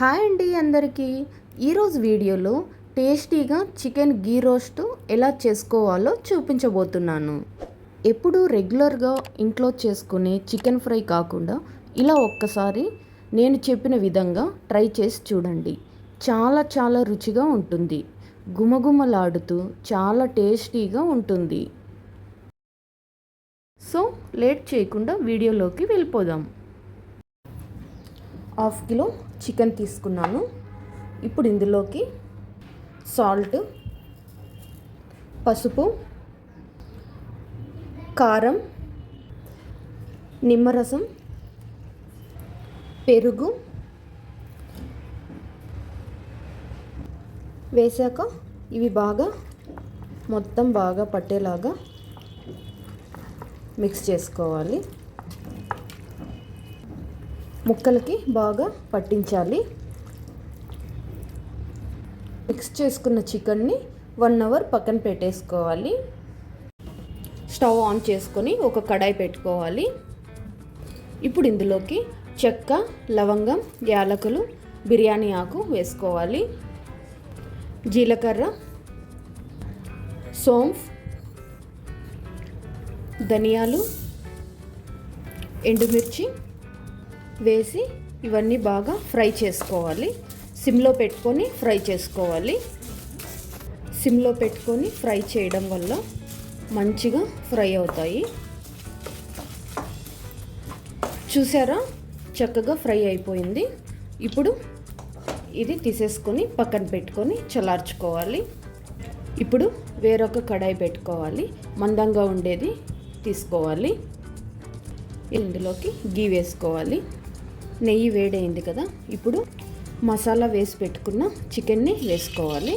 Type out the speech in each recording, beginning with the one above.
Hi అండి అందరికీ. ఈరోజు వీడియోలో టేస్టీగా చికెన్ గీ రోస్ట్ ఎలా చేసుకోవాలో చూపించబోతున్నాను. ఎప్పుడు రెగ్యులర్గా ఇంట్లో చేసుకునే చికెన్ ఫ్రై కాకుండా ఇలా ఒక్కసారి నేను చెప్పిన విధంగా ట్రై చేసి చూడండి. చాలా రుచిగా ఉంటుంది. గుమగుమలాడుతూ చాలా టేస్టీగా ఉంటుంది. సో లేట్ చేయకుండా వీడియోలోకి వెళ్ళిపోదాం. 1/2 కిలో చికెన్ తీసుకున్నాను. ఇప్పుడు ఇందులోకి సాల్ట్, పసుపు, కారం, నిమ్మరసం, పెరుగు వేసాక ఇవి మొత్తం బాగా పట్టేలాగా మిక్స్ చేసుకోవాలి. ముక్కలకి బాగా పట్టించాలి. మిక్స్ చేసుకున్న చికెన్ని 1 అవర్ పక్కన పెట్టేసుకోవాలి. స్టవ్ ఆన్ చేసుకొని ఒక కడాయి పెట్టుకోవాలి. ఇప్పుడు ఇందులోకి చెక్క, లవంగం, యాలకులు, బిర్యానీ ఆకు వేసుకోవాలి. జీలకర్ర, సోంఫ్, ధనియాలు, ఎండుమిర్చి వేసి ఇవన్నీ బాగా ఫ్రై చేసుకోవాలి. సిమ్లో పెట్టుకొని ఫ్రై చేసుకోవాలి. సిమ్లో పెట్టుకొని ఫ్రై చేయడం వల్ల మంచిగా ఫ్రై అవుతాయి. చూసారా, చక్కగా ఫ్రై అయిపోయింది. ఇప్పుడు ఇది తీసేసుకొని పక్కన పెట్టుకొని చల్లార్చుకోవాలి. ఇప్పుడు వేరొక కడాయి పెట్టుకోవాలి. మందంగా ఉండేది తీసుకోవాలి. ఇందులోకి గీ వేసుకోవాలి. నెయ్యి వేడైంది కదా, ఇప్పుడు మసాలా వేసి పెట్టుకున్న చికెన్ని వేసుకోవాలి.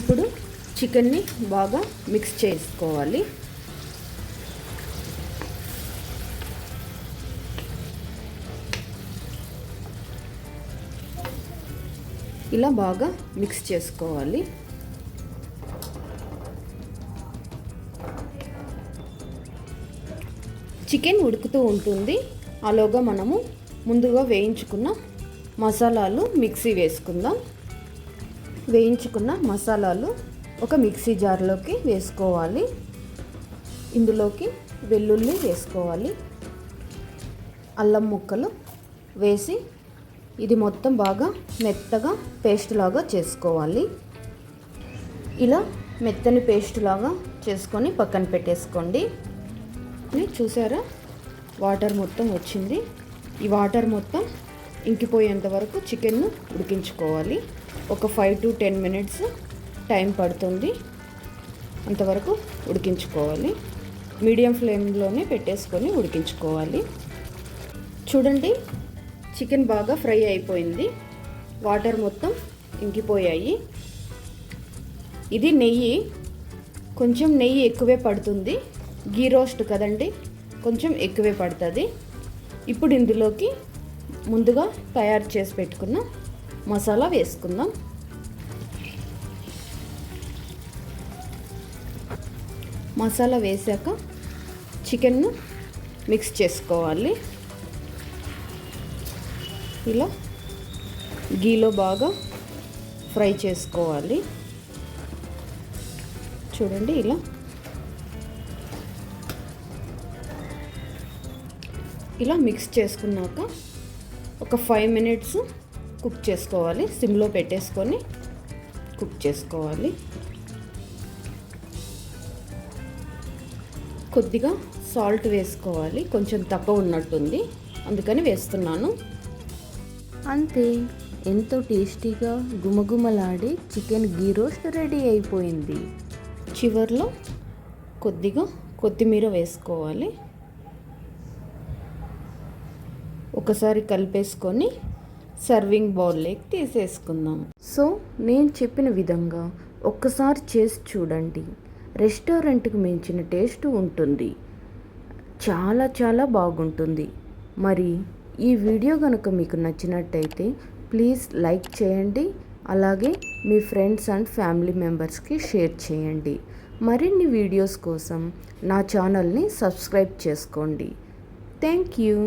ఇప్పుడు చికెన్ని బాగా మిక్స్ చేసుకోవాలి. ఇలా బాగా మిక్స్ చేసుకోవాలి. చికెన్ ఉడుకుతూ ఉంటుంది. అలాగా మనము ముందుగా వేయించుకున్న మసాలాలు మిక్సీ వేసుకుందాం. వేయించుకున్న మసాలాలు ఒక మిక్సీ జార్లోకి వేసుకోవాలి. ఇందులోకి వెల్లుల్లి వేసుకోవాలి. అల్లం ముక్కలు వేసి ఇది మొత్తం బాగా మెత్తగా పేస్ట్ లాగా చేసుకోవాలి. ఇలా మెత్తని పేస్ట్ లాగా చేసుకొని పక్కన పెట్టేసుకోండి. చూసారా, వాటర్ మొత్తం వచ్చింది. ఈ వాటర్ మొత్తం ఇంకిపోయేంత వరకు చికెన్ను ఉడికించుకోవాలి. ఒక 5 to 10 minutes టైం పడుతుంది. అంతవరకు ఉడికించుకోవాలి. మీడియం ఫ్లేమ్లోనే పెట్టేసుకొని ఉడికించుకోవాలి. చూడండి, చికెన్ బాగా ఫ్రై అయిపోయింది. వాటర్ మొత్తం ఇంకిపోయాయి. ఇది నెయ్యి, కొంచెం నెయ్యి ఎక్కువే పడుతుంది. గీ రోస్ట్ కదండి, కొంచెం ఎక్కువే పడుతుంది. ఇప్పుడు ఇందులోకి ముందుగా తయారు చేసి పెట్టుకున్న మసాలా వేసుకుందాం. మసాలా వేసాక చికెన్ను మిక్స్ చేసుకోవాలి. ఇలా గీలో బాగా ఫ్రై చేసుకోవాలి. చూడండి, ఇలా మిక్స్ చేసుకున్నాక ఒక 5 minutes కుక్ చేసుకోవాలి. సిమ్లో పెట్టేసుకొని కుక్ చేసుకోవాలి. కొద్దిగా సాల్ట్ వేసుకోవాలి. కొంచెం తక్కువ ఉన్నట్టుంది, అందుకని వేస్తున్నాను. అంతే, ఎంతో టేస్టీగా గుమగుమలాడే చికెన్ గీ రోస్ట్ రెడీ అయిపోయింది. చివర్లో కొద్దిగా కొత్తిమీర వేసుకోవాలి. ఒకసారి కలిపేసుకొని సర్వింగ్ బౌల్లోకి తీసేసుకుందాం. సో నేను చెప్పిన విధంగా ఒక్కసారి చేసి చూడండి. రెస్టారెంట్కి మించిన టేస్ట్ ఉంటుంది. చాలా బాగుంటుంది. మరి ఈ వీడియో కనుక మీకు నచ్చినట్టయితే ప్లీజ్ లైక్ చేయండి. అలాగే మీ ఫ్రెండ్స్ అండ్ ఫ్యామిలీ మెంబర్స్కి షేర్ చేయండి. మరిన్ని వీడియోస్ కోసం నా ఛానల్ని సబ్స్క్రైబ్ చేసుకోండి. Thank you.